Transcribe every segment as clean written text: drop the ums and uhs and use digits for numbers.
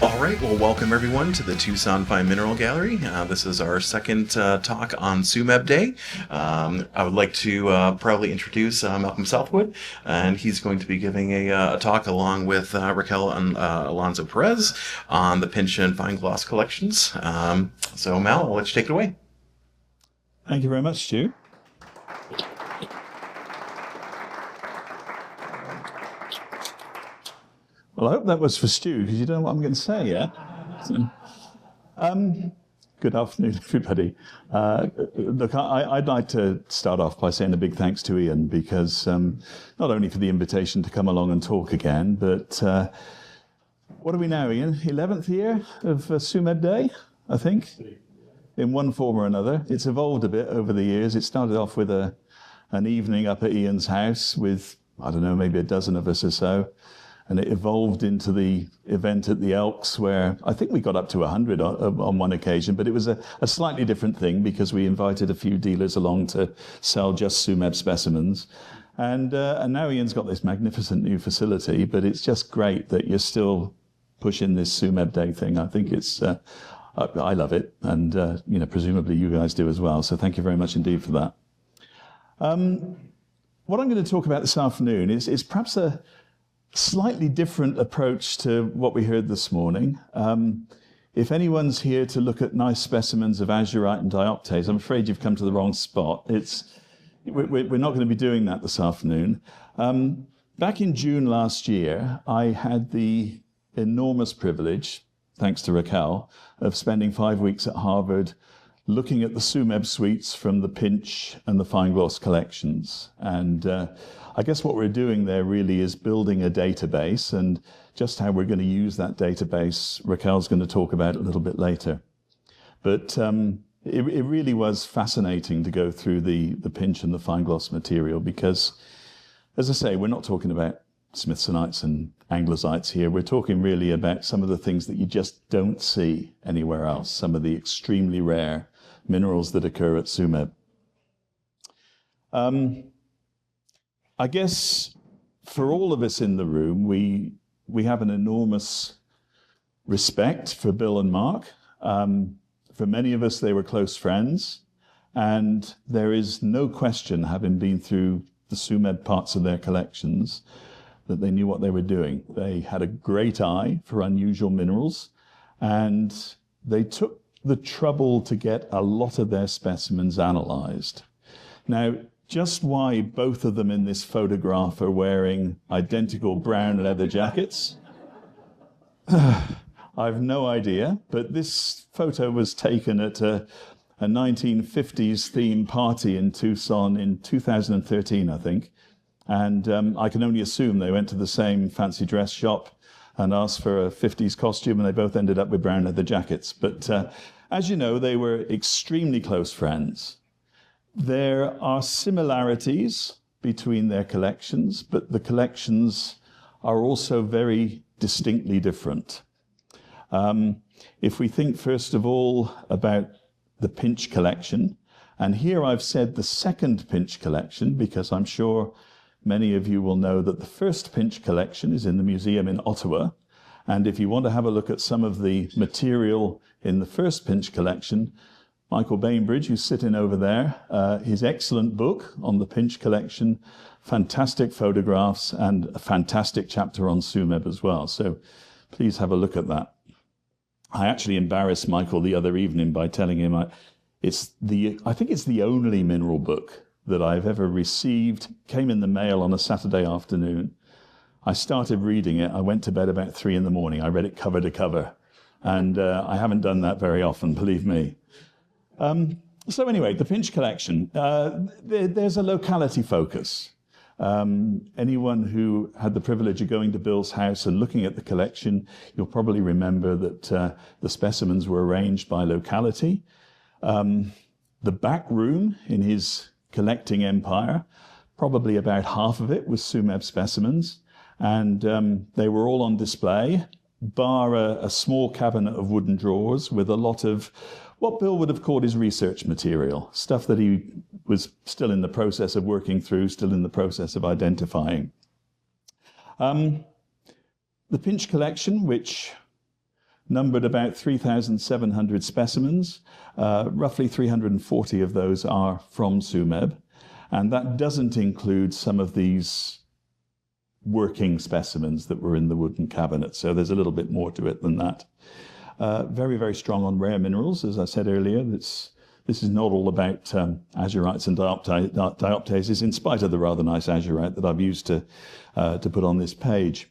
All right, well, welcome everyone to the Tucson Fine Mineral Gallery. This is our second talk on Tsumeb Day. I would like to proudly introduce Malcom Southwood, and he's going to be giving a talk along with Raquel Alonso-Perez on the Finch and Feinglos collections. So Mal, I'll let you take it away. Thank you very much, Stu. Well, I hope that was for Stu, because you don't know what I'm going to say, yeah? Good afternoon, everybody. Look, I'd like to start off by saying a big thanks to Ian, because not only for the invitation to come along and talk again, but what are we now, Ian? 11th year of Tsumeb Day, I think, in one form or another. It's evolved a bit over the years. It started off with an evening up at Ian's house with, I don't know, maybe a dozen of us or so. And it evolved into the event at the Elks, where I think we got up to 100 on one occasion, but it was a slightly different thing because we invited a few dealers along to sell just Tsumeb specimens. And now Ian's got this magnificent new facility, but it's just great that you're still pushing this Tsumeb Day thing. I think it's, I love it, and presumably you guys do as well. So thank you very much indeed for that. What I'm going to talk about this afternoon is perhaps a slightly different approach to what we heard this morning. If anyone's here to look at nice specimens of azurite and dioptase, I'm afraid you've come to the wrong spot. We're not going to be doing that this afternoon. Back in June last year, I had the enormous privilege, thanks to Raquel, of spending 5 weeks at Harvard looking at the Tsumeb suites from the Finch and the Feinglos collections. And I guess what we're doing there really is building a database, and just how we're going to use that database, Raquel's going to talk about a little bit later. But it really was fascinating to go through the Finch and the Feinglos material because, as I say, we're not talking about Smithsonites and Anglesites here. We're talking really about some of the things that you just don't see anywhere else, some of the extremely rare minerals that occur at Tsumeb. I guess for all of us in the room, we have an enormous respect for Bill and Mark. For many of us, they were close friends, and there is no question, having been through the Tsumeb parts of their collections, that they knew what they were doing. They had a great eye for unusual minerals, and they took the trouble to get a lot of their specimens analyzed. Now, just why both of them in this photograph are wearing identical brown leather jackets, I've no idea, but this photo was taken at a 1950s themed party in Tucson in 2013, I think. And I can only assume they went to the same fancy dress shop and asked for a 50s costume, and they both ended up with brown leather jackets. But as you know, they were extremely close friends. There are similarities between their collections, but the collections are also very distinctly different. If we think, first of all, about the Finch collection, and here I've said the second Finch collection, because I'm sure many of you will know that the first Finch collection is in the museum in Ottawa. And if you want to have a look at some of the material in the first Finch collection, Michael Bainbridge, who's sitting over there, his excellent book on the Finch collection, fantastic photographs, and a fantastic chapter on Tsumeb as well. So please have a look at that. I actually embarrassed Michael the other evening by telling him I think it's the only mineral book that I've ever received, came in the mail on a Saturday afternoon. I started reading it. I went to bed about 3 in the morning. I read it cover to cover. And I haven't done that very often, believe me. So anyway, the Finch collection, there's a locality focus. Anyone who had the privilege of going to Bill's house and looking at the collection, you'll probably remember that the specimens were arranged by locality. The back room in his collecting empire, probably about half of it was Tsumeb specimens, and they were all on display, bar a small cabinet of wooden drawers with a lot of what Bill would have called his research material, stuff that he was still in the process of working through, still in the process of identifying. The Finch collection, which numbered about 3,700 specimens. Roughly 340 of those are from Tsumeb. And that doesn't include some of these working specimens that were in the wooden cabinet. So there's a little bit more to it than that. Very, very strong on rare minerals, as I said earlier. This is not all about azurites and dioptases, in spite of the rather nice azurite that I've used to put on this page.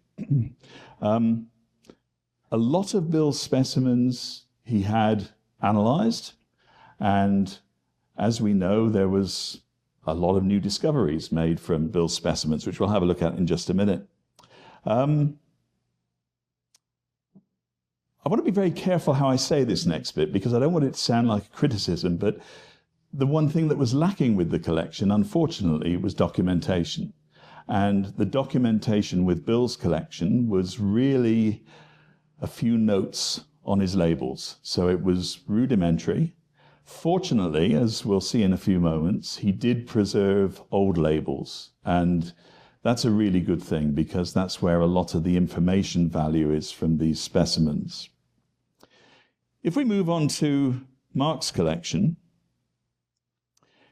A lot of Bill's specimens he had analyzed, and as we know, there was a lot of new discoveries made from Bill's specimens, which we'll have a look at in just a minute. I want to be very careful how I say this next bit, because I don't want it to sound like a criticism, but the one thing that was lacking with the collection, unfortunately, was documentation. And the documentation with Bill's collection was really a few notes on his labels. So it was rudimentary. Fortunately, as we'll see in a few moments, he did preserve old labels. And that's a really good thing, because that's where a lot of the information value is from these specimens. If we move on to Mark's collection,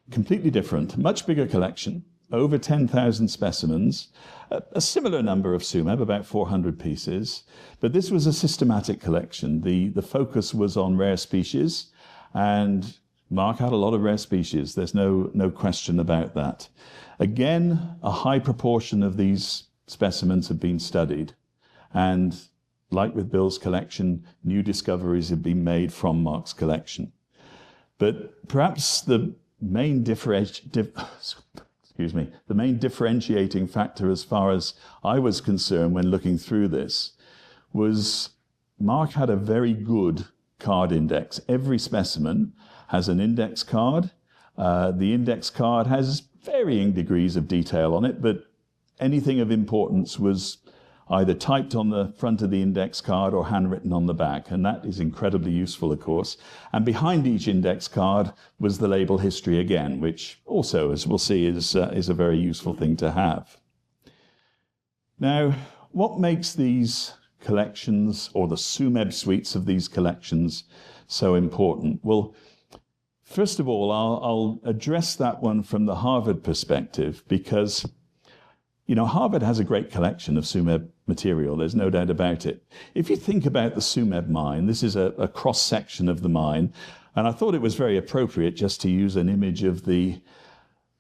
completely different, much bigger collection, over 10,000 specimens, a similar number of Tsumeb, about 400 pieces, but this was a systematic collection. The focus was on rare species, and Mark had a lot of rare species. There's no question about that. Again, a high proportion of these specimens have been studied, and like with Bill's collection, new discoveries have been made from Mark's collection. But perhaps the main differentiating factor, as far as I was concerned when looking through this, was Mark had a very good card index. Every specimen has an index card. The index card has varying degrees of detail on it, but anything of importance was either typed on the front of the index card or handwritten on the back, and that is incredibly useful, of course. And behind each index card was the label history again, which also, as we'll see, is a very useful thing to have. Now, what makes these collections, or the Tsumeb suites of these collections, so important? Well, first of all, I'll address that one from the Harvard perspective, because Harvard has a great collection of Tsumeb material, there's no doubt about it. If you think about the Tsumeb mine, this is a cross-section of the mine, and I thought it was very appropriate just to use an image of the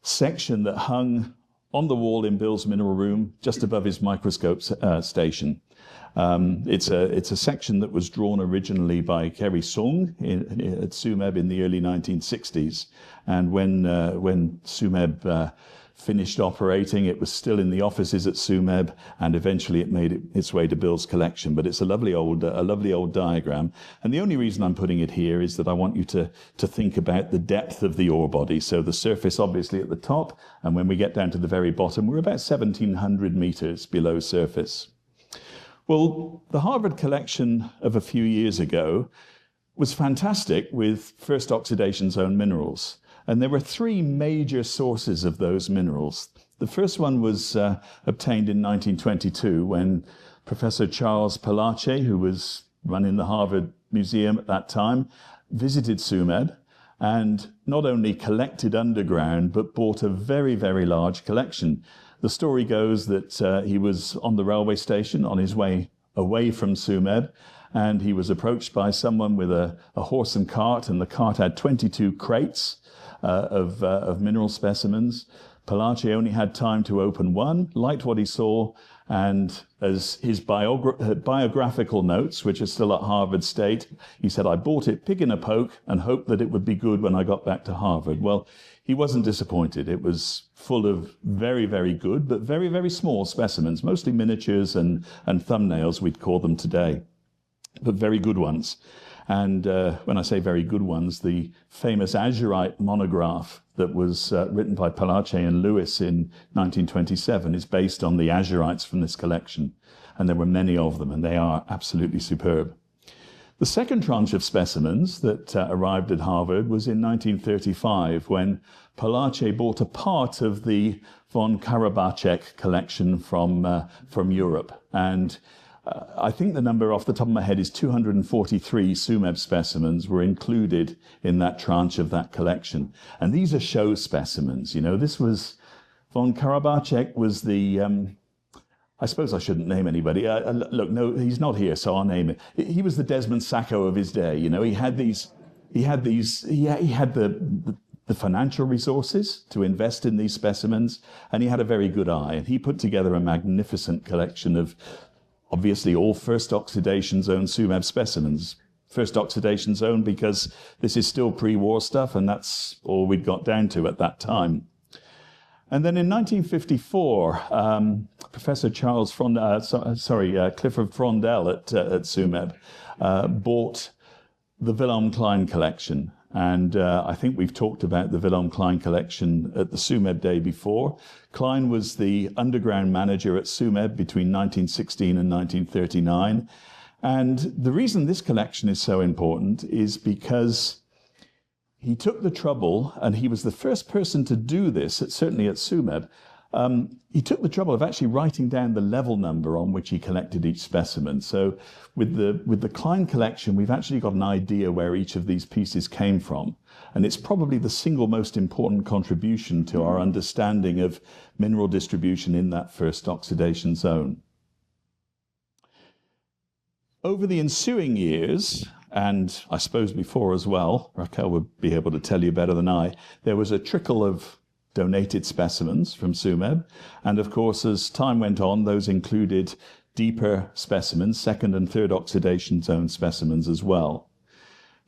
section that hung on the wall in Bill's mineral room, just above his microscope station. It's a section that was drawn originally by Kerry Sung at Tsumeb in the early 1960s, and when Tsumeb finished operating, it was still in the offices at Tsumeb, and eventually it made its way to Bill's collection. But it's a lovely old diagram. And the only reason I'm putting it here is that I want you to think about the depth of the ore body. So the surface obviously at the top, and when we get down to the very bottom, we're about 1,700 meters below surface. Well, the Harvard collection of a few years ago was fantastic with first oxidation zone minerals. And there were three major sources of those minerals. The first one was obtained in 1922 when Professor Charles Palache, who was running the Harvard Museum at that time, visited Tsumeb and not only collected underground, but bought a very, very large collection. The story goes that he was on the railway station on his way away from Tsumeb, and he was approached by someone with a horse and cart, and the cart had 22 crates of mineral specimens. Palache only had time to open one, liked what he saw, and as his biographical notes, which are still at Harvard, state, he said, "I bought it pick in a poke and hoped that it would be good when I got back to Harvard." Well, he wasn't disappointed. It was full of very, very good, but very, very small specimens, mostly miniatures and thumbnails, we'd call them today, but very good ones. And when I say very good ones, the famous azurite monograph that was written by Palache and Lewis in 1927 is based on the azurites from this collection. And there were many of them, and they are absolutely superb. The second tranche of specimens that arrived at Harvard was in 1935, when Palache bought a part of the von Karabachek collection from Europe. And I think the number off the top of my head is 243 Tsumeb specimens were included in that tranche of that collection. And these are show specimens. You know, this was, von Karabachek was the, I suppose I shouldn't name anybody. Look, no, he's not here, so I'll name it. He was the Desmond Sacco of his day. You know, he had the financial resources to invest in these specimens, and he had a very good eye. And he put together a magnificent collection of, obviously, all first oxidation zone Tsumeb specimens. First oxidation zone because this is still pre-war stuff, and that's all we'd got down to at that time. And then in 1954, Professor Clifford Frondel at Tsumeb bought the Wilhelm Klein collection. And I think we've talked about the Wilhelm Klein collection at the Tsumeb Day before. Klein was the underground manager at Tsumeb between 1916 and 1939. And the reason this collection is so important is because he took the trouble, and he was the first person to do this, certainly at Tsumeb. He took the trouble of actually writing down the level number on which he collected each specimen. So with the Klein collection, we've actually got an idea where each of these pieces came from. And it's probably the single most important contribution to our understanding of mineral distribution in that first oxidation zone. Over the ensuing years, and I suppose before as well, Raquel would be able to tell you better than I, there was a trickle of donated specimens from Tsumeb. And of course, as time went on, those included deeper specimens, second and third oxidation zone specimens as well.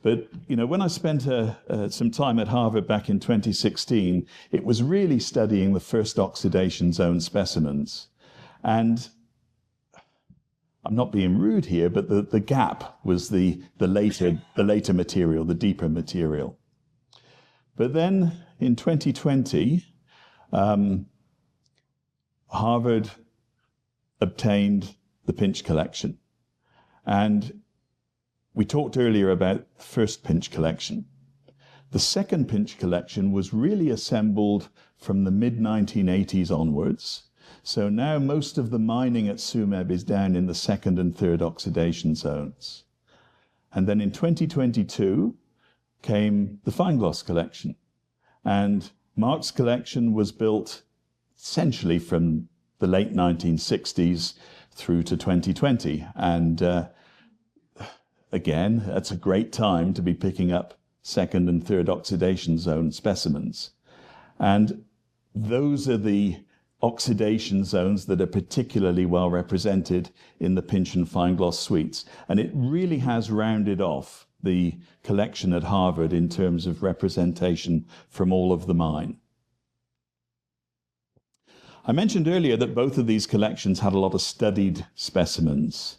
But, you know, when I spent some time at Harvard back in 2016, it was really studying the first oxidation zone specimens. And I'm not being rude here, but the gap was the later material, the deeper material. But then in 2020, Harvard obtained the Finch collection. And we talked earlier about the first Finch collection. The second Finch collection was really assembled from the mid-1980s onwards. So now most of the mining at Tsumeb is down in the second and third oxidation zones. And then in 2022 came the Feinglos collection. And Mark's collection was built essentially from the late 1960s through to 2020. And again, that's a great time to be picking up second and third oxidation zone specimens. And those are the oxidation zones that are particularly well represented in the Finch and Feinglos suites. And it really has rounded off the collection at Harvard in terms of representation from all of the mine. I mentioned earlier that both of these collections had a lot of studied specimens.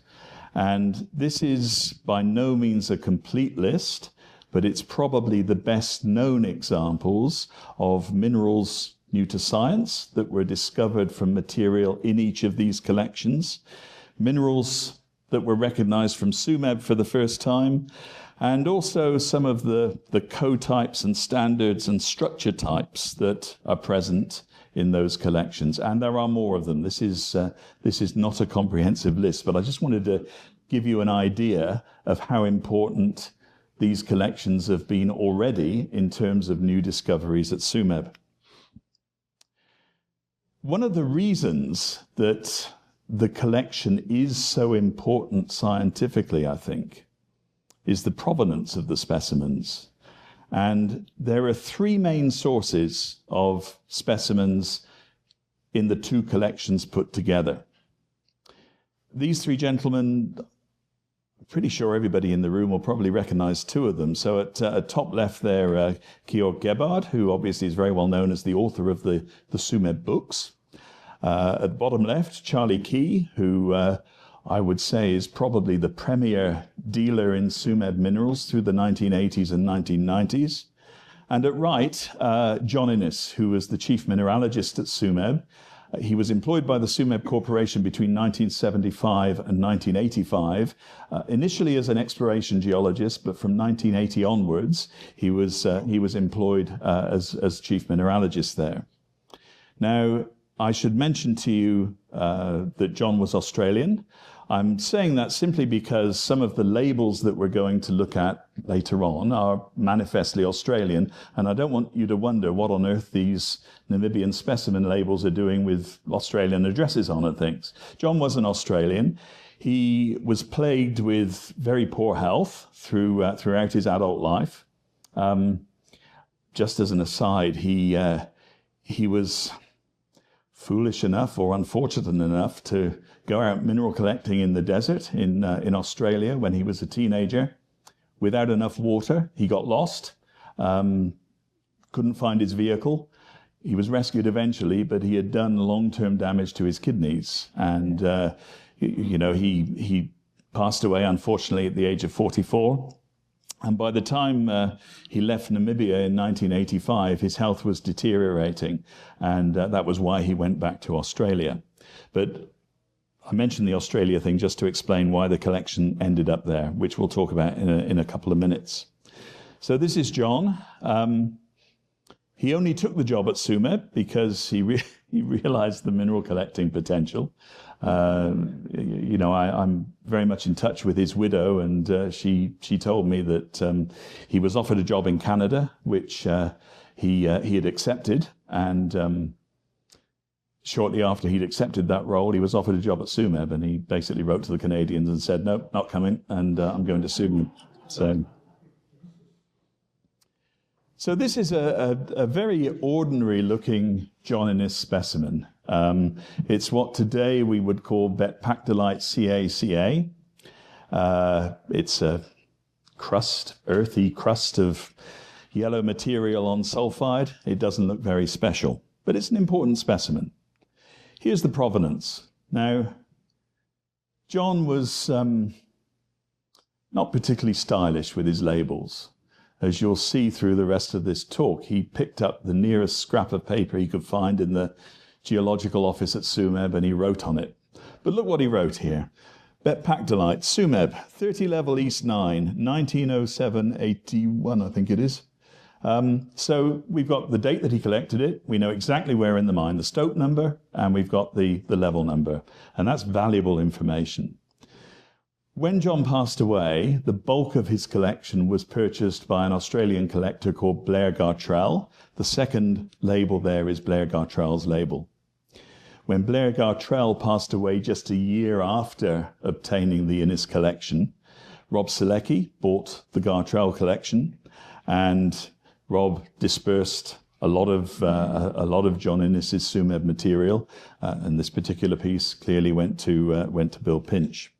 And this is by no means a complete list, but it's probably the best known examples of minerals new to science that were discovered from material in each of these collections, minerals that were recognized from Tsumeb for the first time, and also some of the co-types and standards and structure types that are present in those collections. And there are more of them. This is not a comprehensive list, but I just wanted to give you an idea of how important these collections have been already in terms of new discoveries at Tsumeb. One of the reasons that the collection is so important scientifically, I think, is the provenance of the specimens. And there are three main sources of specimens in the two collections put together. These three gentlemen, I'm pretty sure everybody in the room will probably recognize two of them. So at top left there, Georg Gebhard, who obviously is very well known as the author of the Tsumeb books. At the bottom left, Charlie Key, who I would say is probably the premier dealer in Tsumeb minerals through the 1980s and 1990s. And at right, John Innes, who was the chief mineralogist at Tsumeb. He was employed by the Tsumeb Corporation between 1975 and 1985, initially as an exploration geologist, but from 1980 onwards, he was employed as chief mineralogist there. Now, I should mention to you that John was Australian. I'm saying that simply because some of the labels that we're going to look at later on are manifestly Australian, and I don't want you to wonder what on earth these Namibian specimen labels are doing with Australian addresses on and things. John was an Australian. He was plagued with very poor health throughout his adult life. Just as an aside, he was foolish enough or unfortunate enough to go out mineral collecting in the desert in Australia when he was a teenager. Without enough water, he got lost, couldn't find his vehicle. He was rescued eventually, but he had done long-term damage to his kidneys. And, he passed away, unfortunately, at the age of 44. And by the time he left Namibia in 1985, his health was deteriorating, and that was why he went back to Australia. But I mentioned the Australia thing just to explain why the collection ended up there, which we'll talk about in a couple of minutes. So this is John. He only took the job at Tsumeb because he realized the mineral collecting potential. I'm very much in touch with his widow, and she told me that he was offered a job in Canada, which he had accepted, and shortly after he'd accepted that role, he was offered a job at Tsumeb, and he basically wrote to the Canadians and said, "No, not coming, and I'm going to Tsumeb." So this is a very ordinary-looking John Innes specimen. It's what today we would call betpactolite CaCa. It's a earthy crust of yellow material on sulfide. It doesn't look very special, but it's an important specimen. Here's the provenance. Now, John was not particularly stylish with his labels. As you'll see through the rest of this talk, he picked up the nearest scrap of paper he could find in the geological office at Tsumeb, and he wrote on it. But look what he wrote here. Betpactolite, Tsumeb, 30 level East 9, 1907-81, I think it is. So we've got the date that he collected it. We know exactly where in the mine, the stope number, and we've got the level number. And that's valuable information. When John passed away, the bulk of his collection was purchased by an Australian collector called Blair Gartrell. The second label there is Blair Gartrell's label. When Blair Gartrell passed away just a year after obtaining the Innes collection, Rob Selecki bought the Gartrell collection, and Rob dispersed a lot of John Innes's Tsumeb material, and this particular piece clearly went to Bill Finch.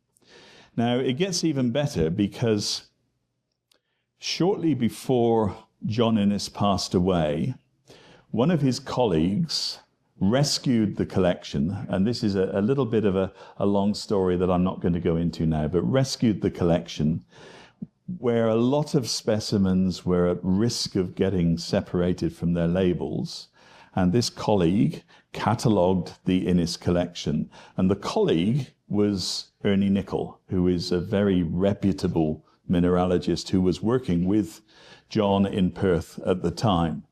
Now, it gets even better because shortly before John Innes passed away, one of his colleagues rescued the collection, and this is a little bit of a long story that I'm not going to go into now, but rescued the collection where a lot of specimens were at risk of getting separated from their labels, and this colleague catalogued the Innes collection, and the colleague was Ernie Nicol, who is a very reputable mineralogist who was working with John in Perth at the time.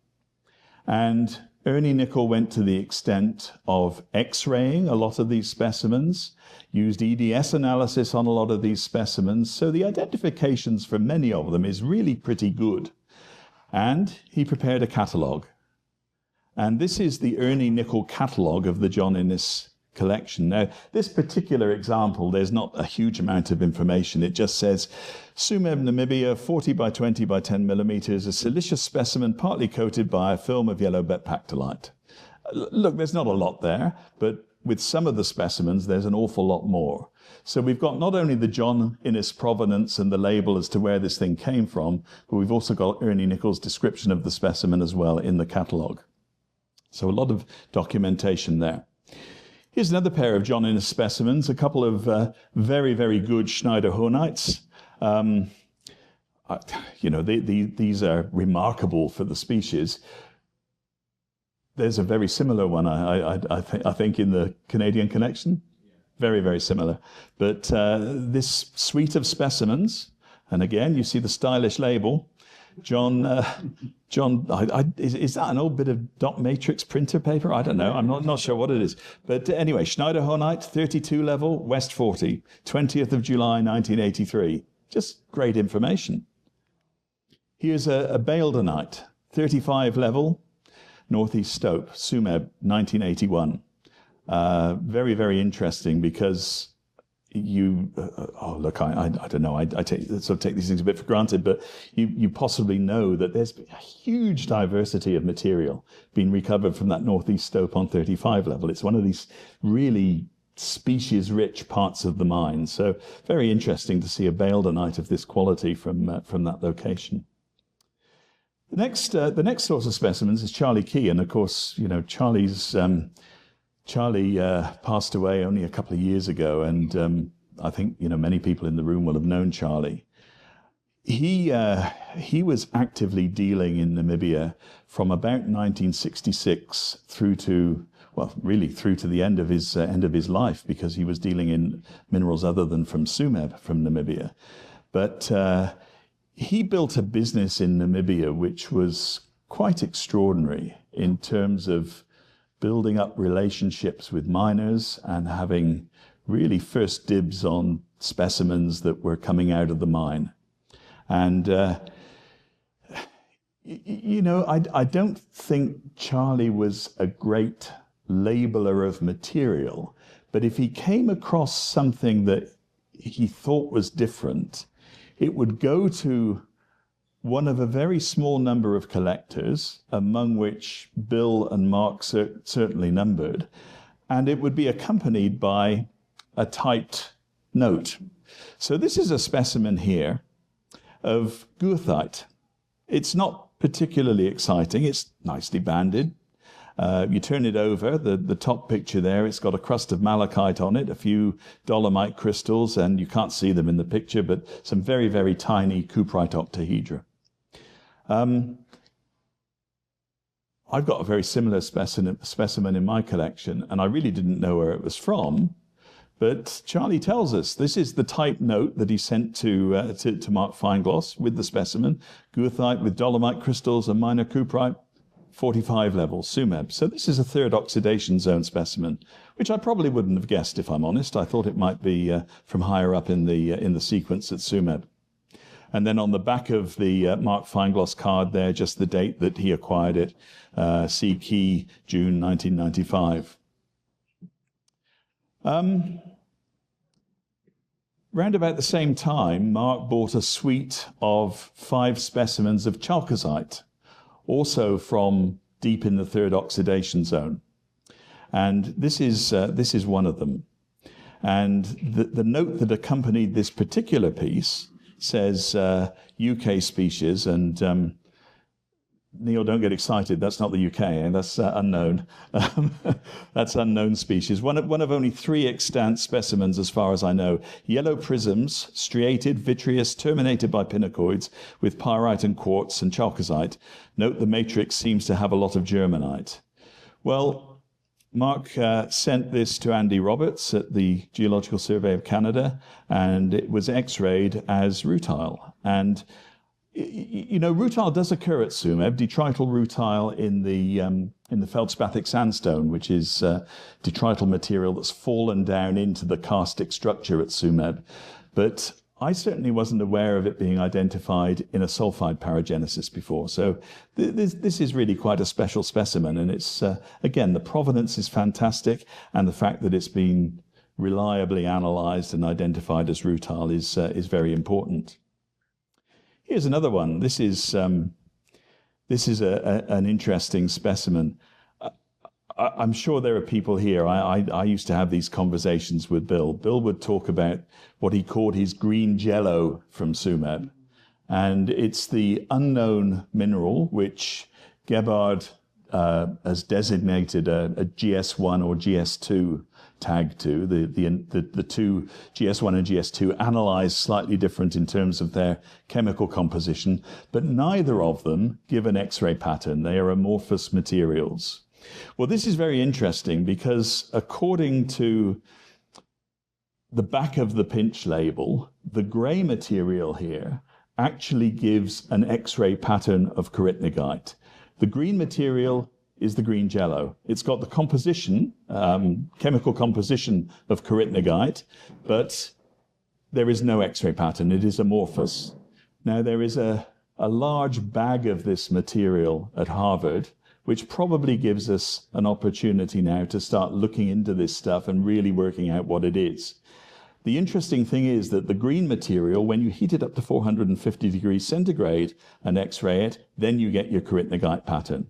And Ernie Nicol went to the extent of X-raying a lot of these specimens, used EDS analysis on a lot of these specimens, so the identifications for many of them is really pretty good. And he prepared a catalogue. And this is the Ernie Nicol catalogue of the John Innes collection. Now, this particular example, there's not a huge amount of information. It just says, Tsumeb, Namibia, 40 by 20 by 10 millimeters, a siliceous specimen partly coated by a film of yellow betpactolite. Look, there's not a lot there, but with some of the specimens, there's an awful lot more. So we've got not only the John Innes provenance and the label as to where this thing came from, but we've also got Ernie Nicol's description of the specimen as well in the catalogue. So a lot of documentation there. Here's another pair of John Innes specimens, a couple of very, very good Schneiderhornites. These are remarkable for the species. There's a very similar one, I think, in the Canadian collection. Very, very similar. But this suite of specimens, and again, you see the stylish label, Is that an old bit of dot matrix printer paper? I don't know. I'm not sure what it is. But anyway, Schneiderhornite, 32 level, West 40, 20th of July, 1983. Just great information. Here's a Baildenite, 35 level, Northeast Stope, Tsumeb, 1981. Very, very interesting because I don't know. I take these things a bit for granted, but you possibly know that there's a huge diversity of material being recovered from that Northeast Stope on 35 level. It's one of these really species-rich parts of the mine. So very interesting to see a Baildenite of this quality from that location. The next source of specimens is Charlie Key, and of course, Charlie passed away only a couple of years ago, and I think many people in the room will have known Charlie. He was actively dealing in Namibia from about 1966 through to the end of his life, because he was dealing in minerals other than from Tsumeb, from Namibia. But he built a business in Namibia which was quite extraordinary in terms of building up relationships with miners and having really first dibs on specimens that were coming out of the mine. And, I don't think Charlie was a great labeler of material, but if he came across something that he thought was different, it would go to one of a very small number of collectors, among which Bill and Mark certainly numbered, and it would be accompanied by a typed note. So this is a specimen here of goethite. It's not particularly exciting. It's nicely banded. You turn it over, the top picture there, it's got a crust of malachite on it, a few dolomite crystals, and you can't see them in the picture, but some very, very tiny cuprite octahedra. I've got a very similar specimen in my collection, and I really didn't know where it was from, but Charlie tells us this is the type note that he sent to Mark Feinglos with the specimen, goethite with dolomite crystals and minor cuprite, 45 level, Tsumeb. So this is a third oxidation zone specimen, which I probably wouldn't have guessed, if I'm honest. I thought it might be from higher up in the sequence at Tsumeb. And then on the back of the Mark Feinglos card there, just the date that he acquired it, C. Key, June 1995. Round about the same time, Mark bought a suite of 5 specimens of chalcocite, also from deep in the third oxidation zone. And this is one of them. And the note that accompanied this particular piece says UK species, and Neil, don't get excited. That's not the UK, and that's unknown. That's unknown species. One of only 3 extant specimens, as far as I know. Yellow prisms, striated, vitreous, terminated by pinacoids, with pyrite and quartz and chalcocite. Note the matrix seems to have a lot of germanite. Well, Mark sent this to Andy Roberts at the Geological Survey of Canada, and it was X-rayed as rutile. And rutile does occur at Tsumeb, detrital rutile in the feldspathic sandstone, which is detrital material that's fallen down into the karstic structure at Tsumeb. But I certainly wasn't aware of it being identified in a sulfide paragenesis before. So this is really quite a special specimen, and it's again, the provenance is fantastic, and the fact that it's been reliably analyzed and identified as rutile is very important. Here's another one. This is an interesting specimen. I'm sure there are people here. I used to have these conversations with Bill. Bill would talk about what he called his green jello from Tsumeb. And it's the unknown mineral, which Gebhard has designated a GS1 or GS2 tag to. The two, GS1 and GS2, analyze slightly different in terms of their chemical composition, but neither of them give an X-ray pattern. They are amorphous materials. Well, this is very interesting because according to the back of the Finch label, the grey material here actually gives an X-ray pattern of Keutsch. The green material is the green jello. It's got the composition, chemical composition of Keutsch, but there is no X-ray pattern. It is amorphous. Now, there is a large bag of this material at Harvard, which probably gives us an opportunity now to start looking into this stuff and really working out what it is. The interesting thing is that the green material, when you heat it up to 450 degrees centigrade and X-ray it, then you get your Keutsch pattern.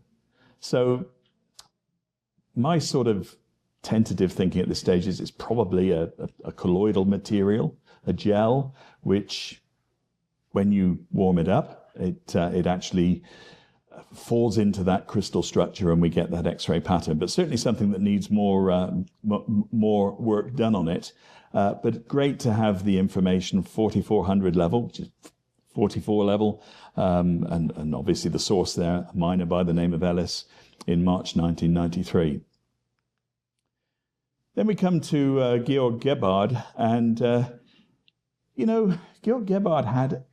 So my sort of tentative thinking at this stage is it's probably a colloidal material, a gel, which when you warm it up, it actually falls into that crystal structure and we get that X-ray pattern. But certainly something that needs more work done on it. But great to have the information 4400 level, which is 44 level, and obviously the source there, a miner by the name of Ellis, in March 1993. Then we come to Georg Gebhard, and Georg Gebhard had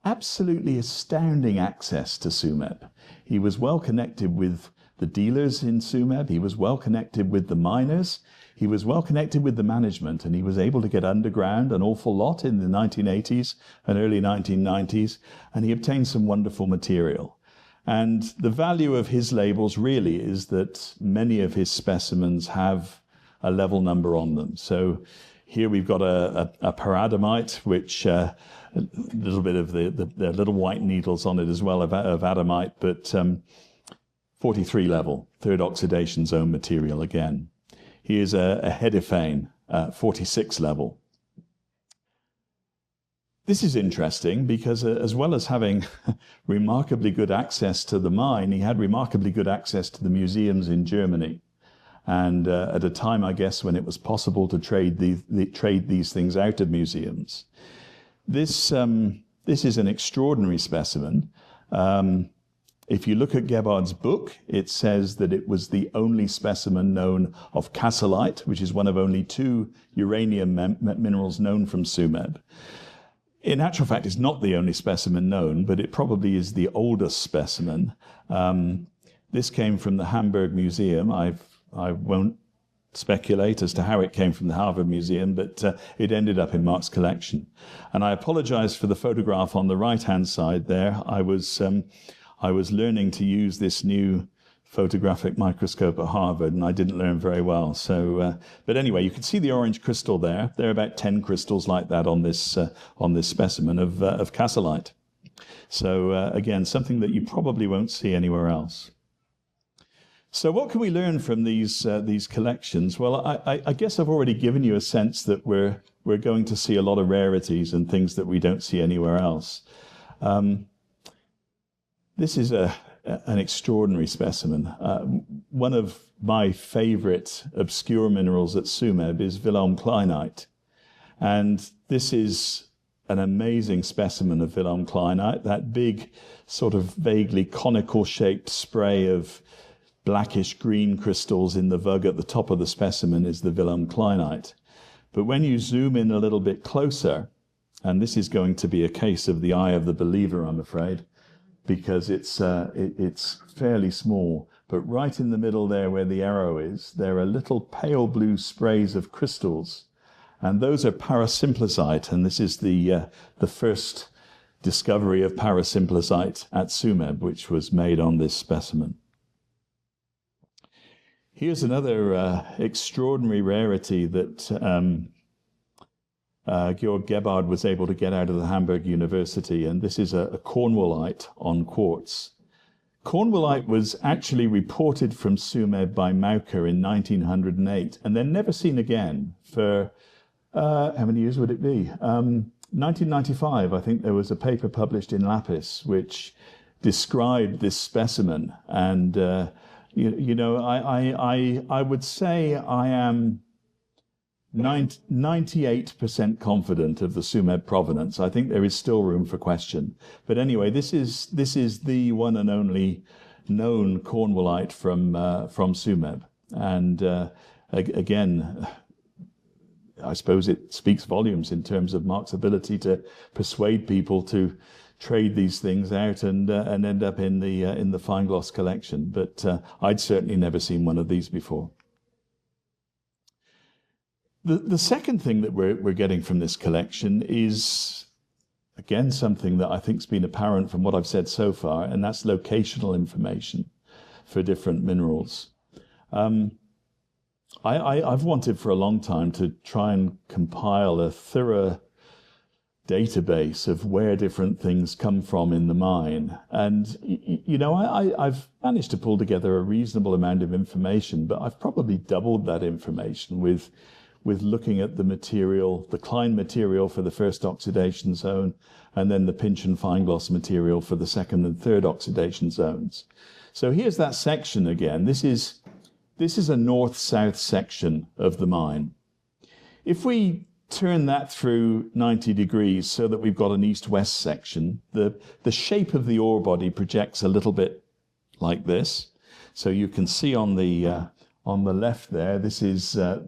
absolutely astounding access to Tsumeb. He was well connected with the dealers in Tsumeb. He was well connected with the miners. He was well connected with the management, and he was able to get underground an awful lot in the 1980s and early 1990s, and he obtained some wonderful material. And the value of his labels really is that many of his specimens have a level number on them. So here we've got a paradamite, which a little bit of the little white needles on it as well of adamite, but 43 level, third oxidation zone material again. Here's a Hedifane, 46 level. This is interesting because as well as having remarkably good access to the mine, he had remarkably good access to the museums in Germany. And at a time, I guess, when it was possible to trade these things out of museums. This is an extraordinary specimen. If you look at Gebhard's book, it says that it was the only specimen known of cassiterite, which is one of only 2 uranium minerals known from Tsumeb. In actual fact, it's not the only specimen known, but it probably is the oldest specimen. This came from the Hamburg Museum. I won't speculate as to how it came from the Harvard Museum, but it ended up in Mark's collection. And I apologize for the photograph on the right-hand side there. I was learning to use this new photographic microscope at Harvard, and I didn't learn very well. So, but anyway, you can see the orange crystal there. There are about 10 crystals like that on this specimen of cassiterite. So again, something that you probably won't see anywhere else. So what can we learn from these collections? Well, I guess I've already given you a sense that we're going to see a lot of rarities and things that we don't see anywhere else. This is an extraordinary specimen. One of my favorite obscure minerals at Tsumeb is Wilhelmkleinite. And this is an amazing specimen of Wilhelmkleinite, that big sort of vaguely conical shaped spray of blackish green crystals in the vug at the top of the specimen is the Wilhelmkleinite. But when you zoom in a little bit closer, and this is going to be a case of the eye of the believer, I'm afraid, because it's fairly small, but right in the middle there where the arrow is, there are little pale blue sprays of crystals, and those are parasymplicite, and this is the first discovery of parasymplicite at Tsumeb, which was made on this specimen. Here's another extraordinary rarity that Georg Gebhard was able to get out of the Hamburg University, and this is a Cornwallite on quartz. Cornwallite was actually reported from Tsumeb by Mauker in 1908, and then never seen again for, how many years would it be? 1995, I think there was a paper published in Lapis which described this specimen, and I would say I am 98% confident of the Tsumeb provenance. I think there is still room for question. But anyway, this is the one and only known Cornwallite from Tsumeb. And again, I suppose it speaks volumes in terms of Mark's ability to persuade people to trade these things out and end up in the Feinglos collection. But I'd certainly never seen one of these before. The second thing that we're getting from this collection is, again, something that I think's been apparent from what I've said so far, and that's locational information for different minerals. I've wanted for a long time to try and compile a thorough database of where different things come from in the mine. And, I've managed to pull together a reasonable amount of information, but I've probably doubled that information with looking at the material, the Klein material for the first oxidation zone, and then the Finch and Feinglos material for the second and third oxidation zones. So here's that section again. This is a north-south section of the mine. If we turn that through 90 degrees so that we've got an east-west section, the shape of the ore body projects a little bit like this. So you can see on the left there, this is De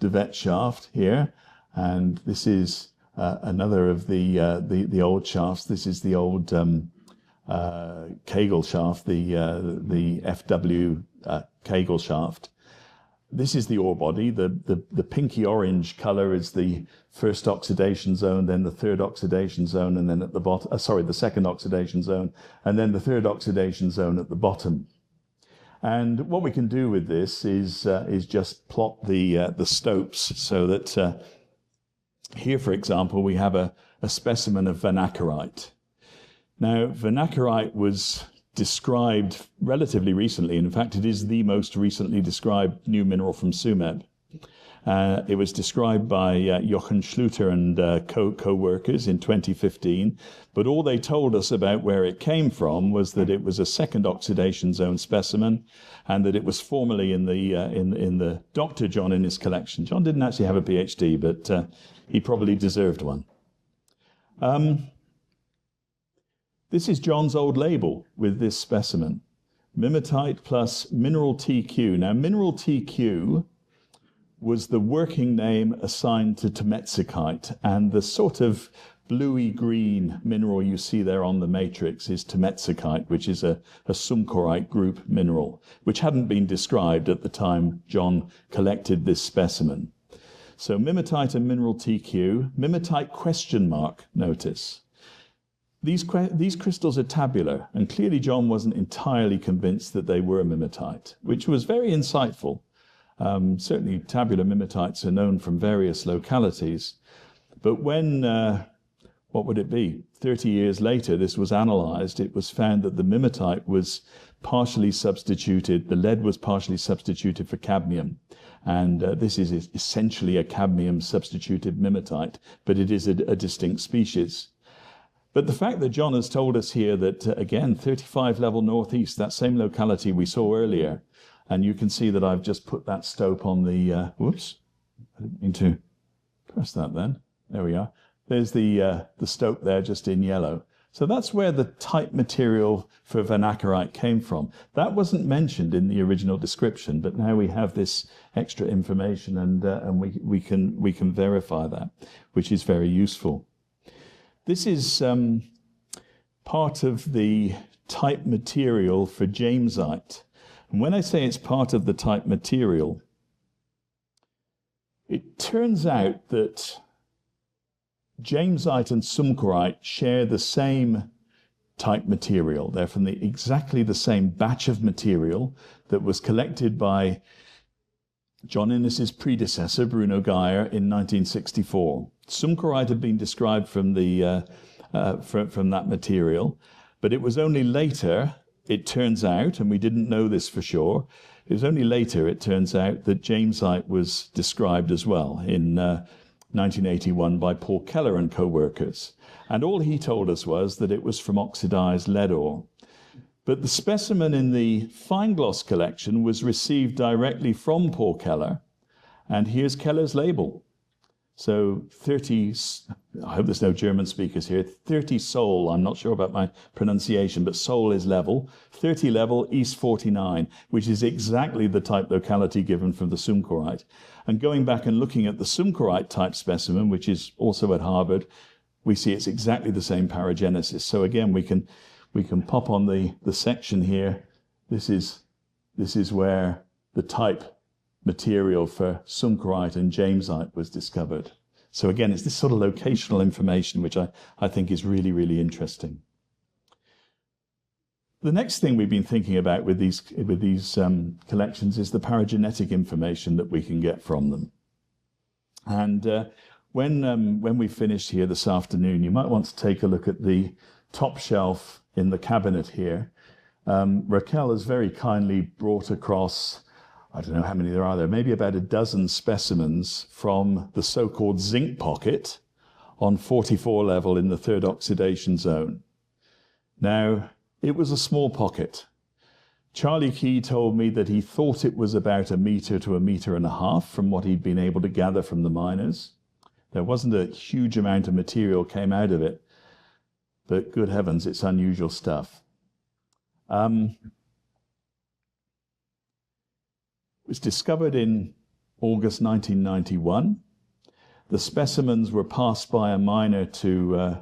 Wet shaft here, and this is another of the old shafts. This is the old Kegel shaft, the FW Kegel shaft. This is the ore body. The pinky orange color is the first oxidation zone, then the third oxidation zone, and then at the bottom, the second oxidation zone, and then the third oxidation zone at the bottom. And what we can do with this is just plot the stopes so that here, for example, we have a specimen of vanacerite. Now, vanacerite was described relatively recently. In fact, it is the most recently described new mineral from Tsumeb. It was described by Jochen Schluter and co-workers in 2015, but all they told us about where it came from was that it was a second oxidation zone specimen, and that it was formerly in the Dr. John in his collection. John didn't actually have a PhD, but he probably deserved one. This is John's old label with this specimen, mimetite plus mineral TQ. Now, mineral TQ was the working name assigned to Temetsicite, and the sort of bluey-green mineral you see there on the matrix is Temetsicite, which is a sumcorite group mineral, which hadn't been described at the time John collected this specimen. So mimetite and mineral TQ, mimetite question mark, notice. These crystals are tabular, and clearly John wasn't entirely convinced that they were mimetite, which was very insightful. Certainly tabular mimetites are known from various localities, but when, 30 years later, this was analyzed, it was found that the mimetite was partially substituted, the lead was partially substituted for cadmium, and this is essentially a cadmium substituted mimetite, but it is a distinct species. But the fact that John has told us here that, again, 35 level northeast, that same locality we saw earlier, and you can see that I've just put that stope on the, whoops, I didn't mean to press that then. There we are. There's the stope there just in yellow. So that's where the type material for vanacerite came from. That wasn't mentioned in the original description, but now we have this extra information, and we can verify that, which is very useful. This is part of the type material for jamesite. And when I say it's part of the type material, it turns out that jamesite and sumcorite share the same type material. They're from exactly the same batch of material that was collected by John Innes's predecessor, Bruno Geyer, in 1964. Sumcorite had been described from that material, but it was only later, it turns out, and we didn't know this for sure, it was only later, it turns out, that jamesite was described as well in 1981 by Paul Keller and co-workers. And all he told us was that it was from oxidized lead ore. But the specimen in the Feinglos collection was received directly from Paul Keller, and here's Keller's label. So 30, I hope there's no German speakers here, 30 Sol, I'm not sure about my pronunciation, but Sol is level, 30 level, East 49, which is exactly the type locality given from the Tsumeb. And going back and looking at the Tsumeb type specimen, which is also at Harvard, we see it's exactly the same paragenesis. So again, we can pop on the section here. This is where the type material for Tsumeb and Jamesite was discovered. So again, it's this sort of locational information which I think is really, really interesting. The next thing we've been thinking about with these collections is the paragenetic information that we can get from them. And when we finish here this afternoon, you might want to take a look at the top shelf in the cabinet here. Raquel has very kindly brought across, I don't know how many there are there, maybe about a dozen specimens from the so-called zinc pocket on 44 level in the third oxidation zone. Now, it was a small pocket. Charlie Key told me that he thought it was about 1 meter to 1.5 meters from what he'd been able to gather from the miners. There wasn't a huge amount of material came out of it, but good heavens, it's unusual stuff. It was discovered in August 1991. The specimens were passed by a miner to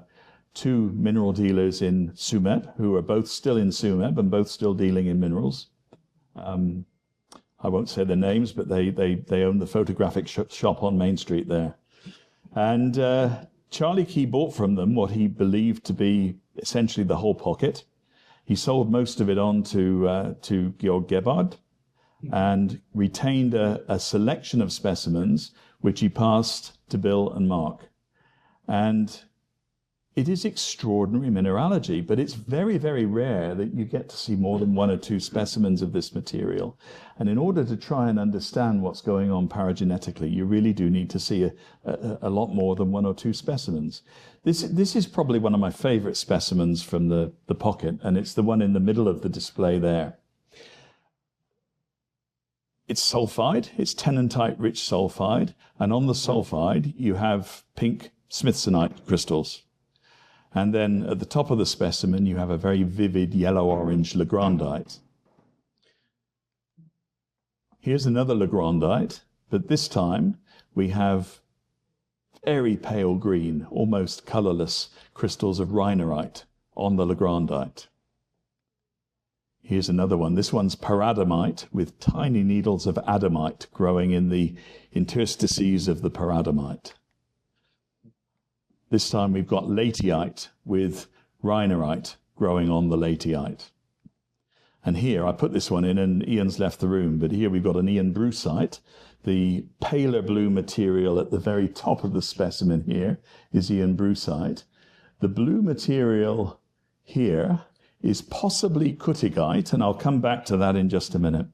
two mineral dealers in Tsumeb, who are both still in Tsumeb and both still dealing in minerals. I won't say their names, but they own the photographic shop on Main Street there. And Charlie Key bought from them what he believed to be essentially the whole pocket. He sold most of it on to Georg Gebhard, and retained a selection of specimens which he passed to Bill and Mark. And it is extraordinary mineralogy, but it's very, very rare that you get to see more than 1 or 2 specimens of this material. And in order to try and understand what's going on paragenetically, you really do need to see a lot more than 1 or 2 specimens. This is probably one of my favorite specimens from the pocket, and it's the one in the middle of the display there. It's sulfide, it's tennantite-rich sulfide, and on the sulfide you have pink smithsonite crystals. And then at the top of the specimen you have a very vivid yellow-orange legrandite. Here's another legrandite, but this time we have very pale green, almost colorless crystals of rhynorite on the legrandite. Here's another one. This one's paradamite with tiny needles of adamite growing in the interstices of the paradamite. This time we've got lateite with rhynorite growing on the lateite. And here, I put this one in and Ian's left the room, but here we've got an Ian brucite. The paler blue material at the very top of the specimen here is Ian brucite. The blue material here is possibly kutigite, and I'll come back to that in just a minute.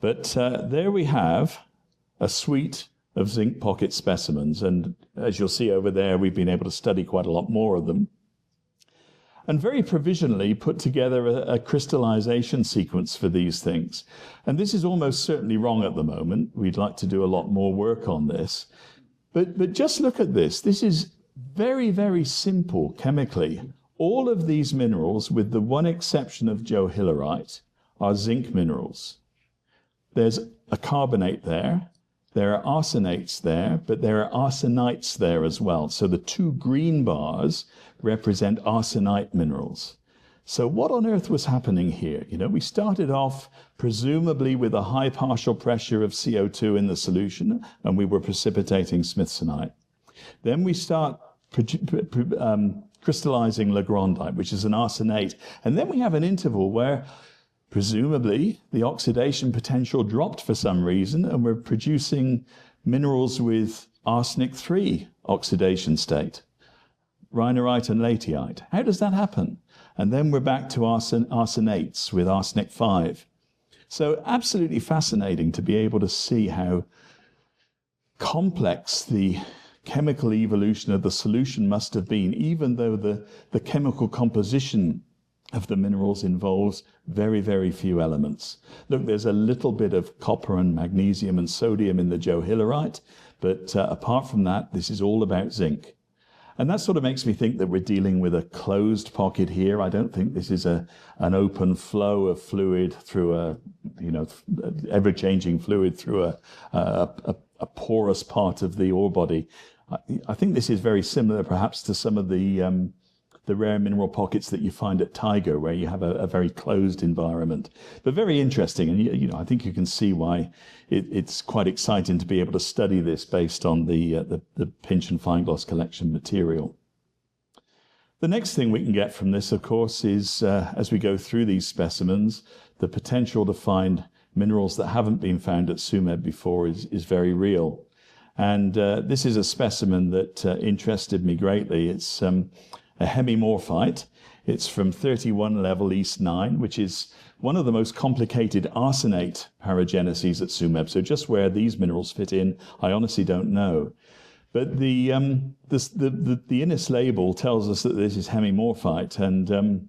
But there we have a suite of zinc pocket specimens, and as you'll see over there, we've been able to study quite a lot more of them. And very provisionally put together a crystallization sequence for these things. And this is almost certainly wrong at the moment. We'd like to do a lot more work on this. But just look at this. This is very, very simple chemically. All of these minerals, with the one exception of johillerite, are zinc minerals. There's a carbonate there. There are arsenates there, but there are arsenites there as well. So the 2 green bars represent arsenite minerals. So what on earth was happening here? You know, we started off presumably with a high partial pressure of CO2 in the solution, and we were precipitating smithsonite. Then we start crystallizing legrandite, which is an arsenate. And then we have an interval where presumably the oxidation potential dropped for some reason, and we're producing minerals with arsenic-3 oxidation state, rhynorite and lateite. How does that happen? And then we're back to arsenates with arsenic-5. So absolutely fascinating to be able to see how complex the chemical evolution of the solution must have been, even though the chemical composition of the minerals involves very, very few elements. Look, there's a little bit of copper and magnesium and sodium in the johillerite, But apart from that, this is all about zinc. And that sort of makes me think that we're dealing with a closed pocket here. I don't think this is an open flow of fluid through a, ever-changing fluid through a porous part of the ore body. I think this is very similar, perhaps, to some of the rare mineral pockets that you find at Tiger, where you have a very closed environment. But very interesting, and I think you can see why it's quite exciting to be able to study this based on the Finch and Feinglos collection material. The next thing we can get from this, of course, is as we go through these specimens, the potential to find minerals that haven't been found at Tsumeb before is very real. And this is a specimen that interested me greatly. It's a hemimorphite. It's from 31 level East 9, which is one of the most complicated arsenate parageneses at Tsumeb. So just where these minerals fit in, I honestly don't know. But the INIS label tells us that this is hemimorphite, and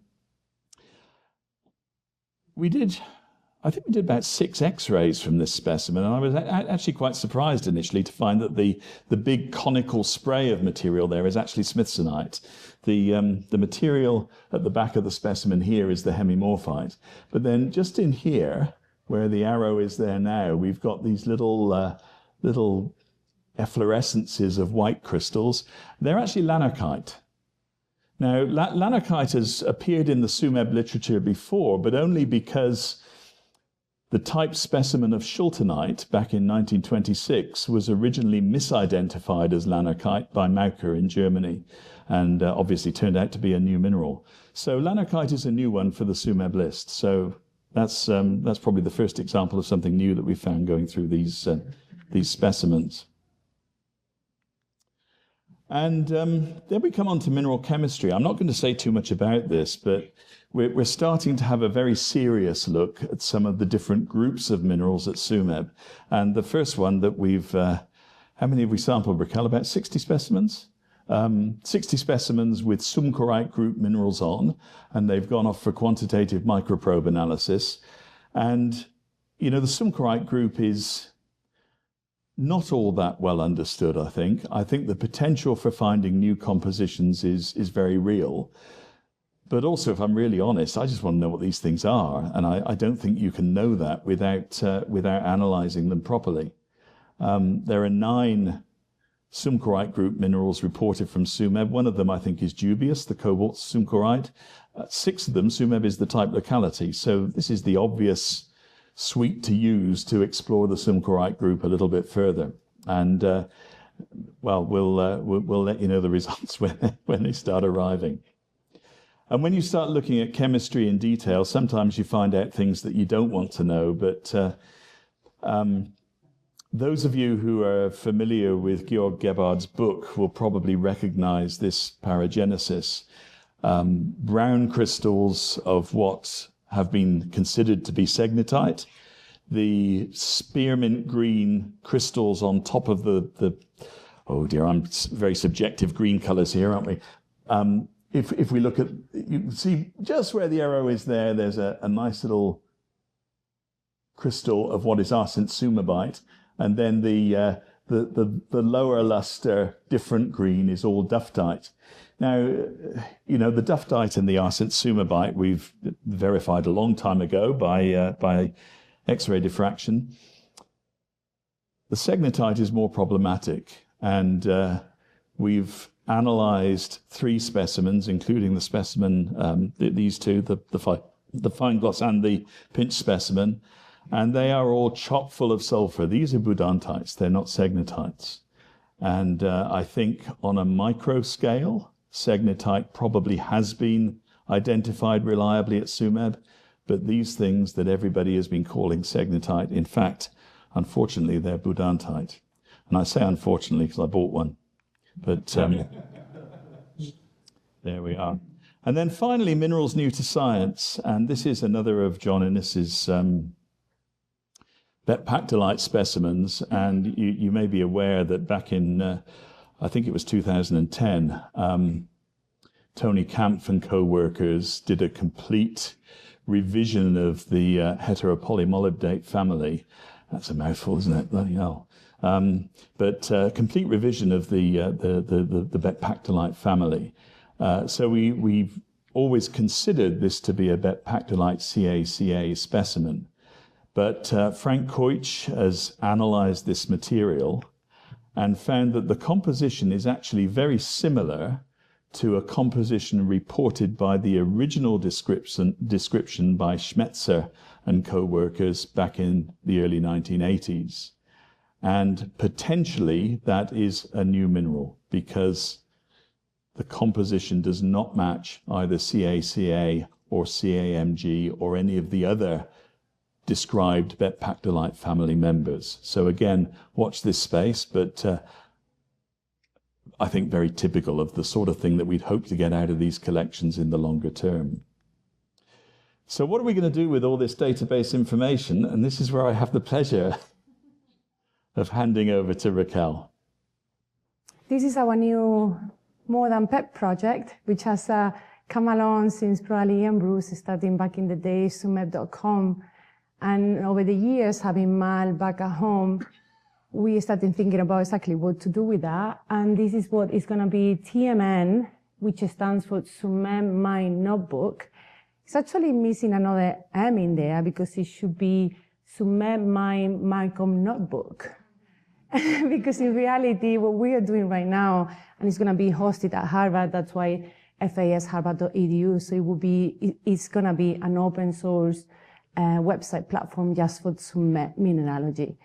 I think we did about 6 X-rays from this specimen, and I was actually quite surprised initially to find that the big conical spray of material there is actually smithsonite. The material at the back of the specimen here is the hemimorphite, but then just in here, where the arrow is there now, we've got these little efflorescences of white crystals. They're actually lanarkite. Now, lanarkite has appeared in the Tsumeb literature before, but only because the type specimen of schultenite back in 1926 was originally misidentified as lanarkite by Mauker in Germany, and obviously turned out to be a new mineral. So lanarkite is a new one for the Tsumeb list. So that's probably the first example of something new that we found going through these specimens. And then we come on to mineral chemistry. I'm not going to say too much about this, but we're starting to have a very serious look at some of the different groups of minerals at Tsumeb. And the first one that how many have we sampled, Raquel? About 60 specimens? 60 specimens with sumcorite group minerals on, and they've gone off for quantitative microprobe analysis. And, the sumcorite group is not all that well understood, I think. I think the potential for finding new compositions is very real. But also, if I'm really honest, I just want to know what these things are. And I don't think you can know that without analyzing them properly. There are 9 sumcorite group minerals reported from Tsumeb. One of them, I think, is dubious, the cobalt sumcorite. 6 of them, Tsumeb is the type locality. So this is the obvious suite to use to explore the sumcorite group a little bit further. And, we'll let you know the results when they start arriving. And when you start looking at chemistry in detail, sometimes you find out things that you don't want to know. But those of you who are familiar with Georg Gebhard's book will probably recognize this paragenesis. Brown crystals of what have been considered to be segnetite. The spearmint green crystals on top of oh dear, I'm very subjective green colors here, aren't we? If we look at, you can see just where the arrow is there's a nice little crystal of what is arsenic tsumebite, and then the lower luster, different green, is all duftite. Now, the duftite and the arsenic tsumebite we've verified a long time ago by X-ray diffraction. The segnetite is more problematic, and we've analyzed 3 specimens, including the specimen, these two, the Feinglos and the Finch specimen, and they are all chock full of sulfur. These are budantites, they're not segnetites. And I think on a micro scale, segnetite probably has been identified reliably at Tsumeb, but these things that everybody has been calling segnetite, in fact, unfortunately, they're budantite. And I say unfortunately because I bought one. But there we are. And then finally, minerals new to science. And this is another of John Innes's pactolite specimens. And you may be aware that back in, I think it was 2010, Tony Kampf and co-workers did a complete revision of the heteropolymolybdate family. That's a mouthful, isn't it? Bloody hell. but complete revision of the Betpactolite family. So we've always considered this to be a Betpactolite CaCa specimen. But Frank Keutsch has analyzed this material and found that the composition is actually very similar to a composition reported by the original description by Schmetzer and co-workers back in the early 1980s. And potentially that is a new mineral because the composition does not match either CaCa or CAMG or any of the other described Betpactolite family members. So again, watch this space, but I think very typical of the sort of thing that we'd hope to get out of these collections in the longer term. So what are we going to do with all this database information? And this is where I have the pleasure of handing over to Raquel. This is our new More Than Pet project, which has come along since probably Ian Bruce, starting back in the day, Tsumeb.com. And over the years, having Mal back at home, we started thinking about exactly what to do with that. And this is what is going to be TMN, which stands for Tsumeb Mine Notebook. It's actually missing another M in there because it should be Tsumeb Mine Malcom Notebook. Because in reality, what we are doing right now, and it's going to be hosted at Harvard, that's why fashharvard.edu, so it's going to be an open source website platform just for Tsumeb mineralogy.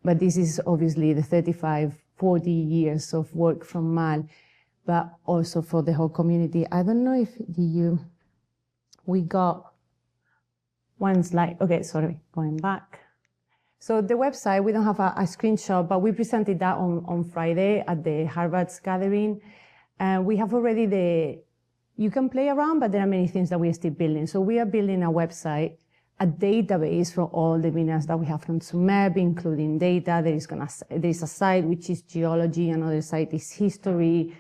But this is obviously the 35, 40 years of work from Mal, but also for the whole community. I don't know if we got one slide. Okay, sorry, going back. So the website, we don't have a screenshot, but we presented that on Friday at the Harvard's gathering. We have already you can play around, but there are many things that we are still building. So we are building a website, a database for all the minerals that we have from Tsumeb, including data. There is a site which is geology, another site is history.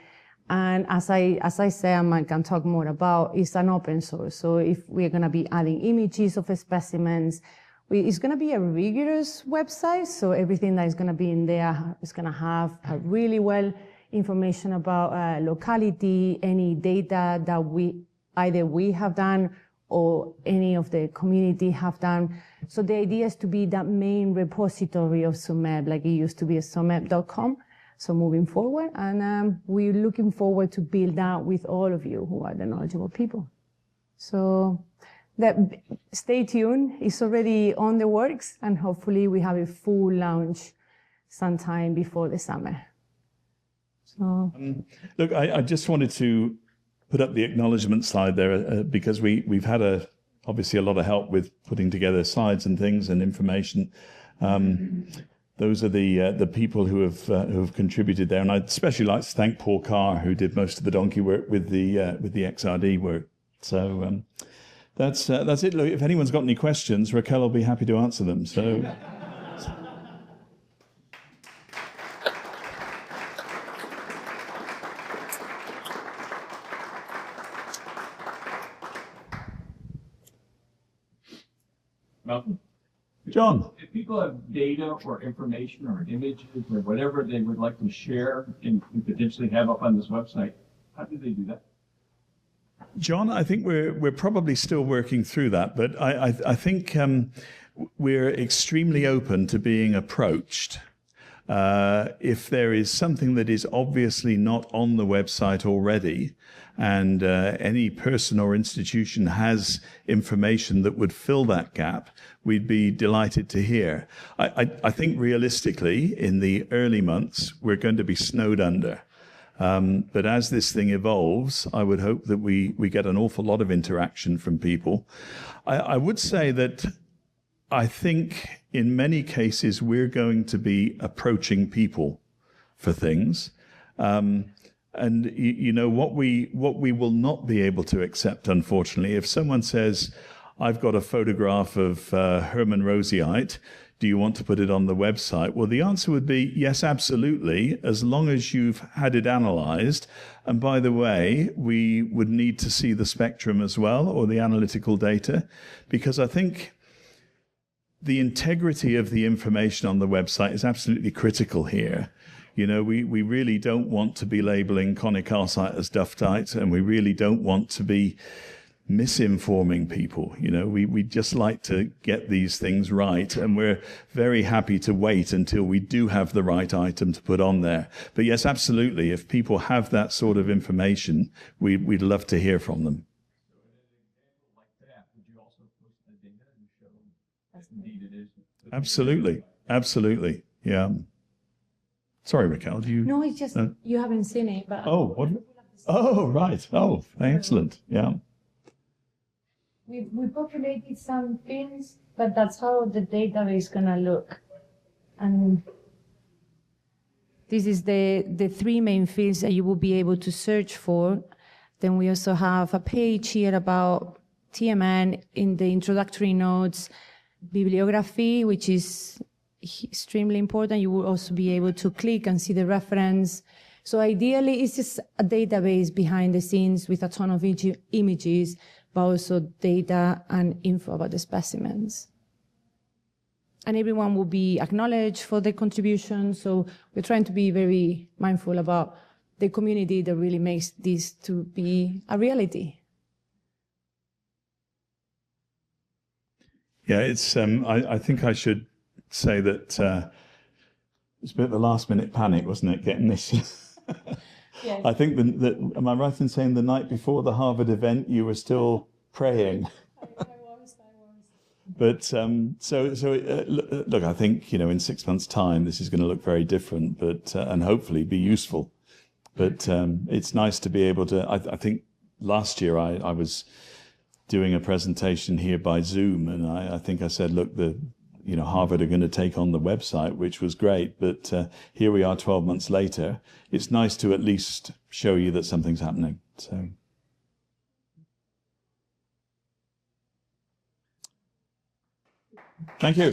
And as I say, and I can talk more about, it's an open source. So if we're going to be adding images of specimens, it's going to be a rigorous website. So everything that is going to be in there is going to have a really well information about locality, any data that either we have done or any of the community have done. So the idea is to be that main repository of Tsumeb, like it used to be at Tsumeb.com. So moving forward, and we're looking forward to build that with all of you who are the knowledgeable people. So stay tuned. It's already on the works, and hopefully we have a full launch sometime before the summer. So look, I just wanted to put up the acknowledgement slide there because we've had obviously a lot of help with putting together slides and things and information. Those are the people who have contributed there, and I'd especially like to thank Paul Carr, who did most of the donkey work with the XRD work. So that's it. Look, if anyone's got any questions, Raquel will be happy to answer them. So. Malcolm? John. If people have data or information or images or whatever they would like to share and potentially have up on this website, how do they do that? John, I think we're probably still working through that, but I think we're extremely open to being approached. If there is something that is obviously not on the website already, and any person or institution has information that would fill that gap, we'd be delighted to hear. I think realistically, in the early months, we're going to be snowed under. But as this thing evolves, I would hope that we get an awful lot of interaction from people. I would say that I think in many cases we're going to be approaching people for things. And you know what we will not be able to accept, unfortunately, if someone says, I've got a photograph of Hermann Roseite, do you want to put it on the website? Well, the answer would be yes, absolutely, as long as you've had it analyzed. And by the way, we would need to see the spectrum as well, or the analytical data, because I think the integrity of the information on the website is absolutely critical here. You know, we really don't want to be labeling conic calcite as duftite, and we really don't want to be misinforming people. You know, we just like to get these things right, and we're very happy to wait until we do have the right item to put on there. But yes, absolutely, if people have that sort of information, we'd love to hear from them. Like that, would you also post the data and show that indeed it is? Absolutely, absolutely, yeah. Sorry, Raquel, do you? No, it's just you haven't seen it, but Oh, what? Oh, right. Oh, excellent. Yeah. we populated some fields, but that's how the database is gonna look. And this is the three main fields that you will be able to search for. Then we also have a page here about TMN in the introductory notes, bibliography, which is extremely important. You will also be able to click and see the reference. So ideally, it's just a database behind the scenes with a ton of images, but also data and info about the specimens. And everyone will be acknowledged for their contribution. So we're trying to be very mindful about the community that really makes this to be a reality. Yeah, it's. I think I should say that it's a bit of a last-minute panic, wasn't it, getting this? Yes. I think that. Am I right in saying the night before the Harvard event you were still praying? I was. But look, I think, you know, in 6 months' time this is going to look very different, but and hopefully be useful. But it's nice to be able to. I think last year I was doing a presentation here by Zoom, and I think I said, look, Harvard are going to take on the website, which was great. But here we are 12 months later. It's nice to at least show you that something's happening. So. Thank you.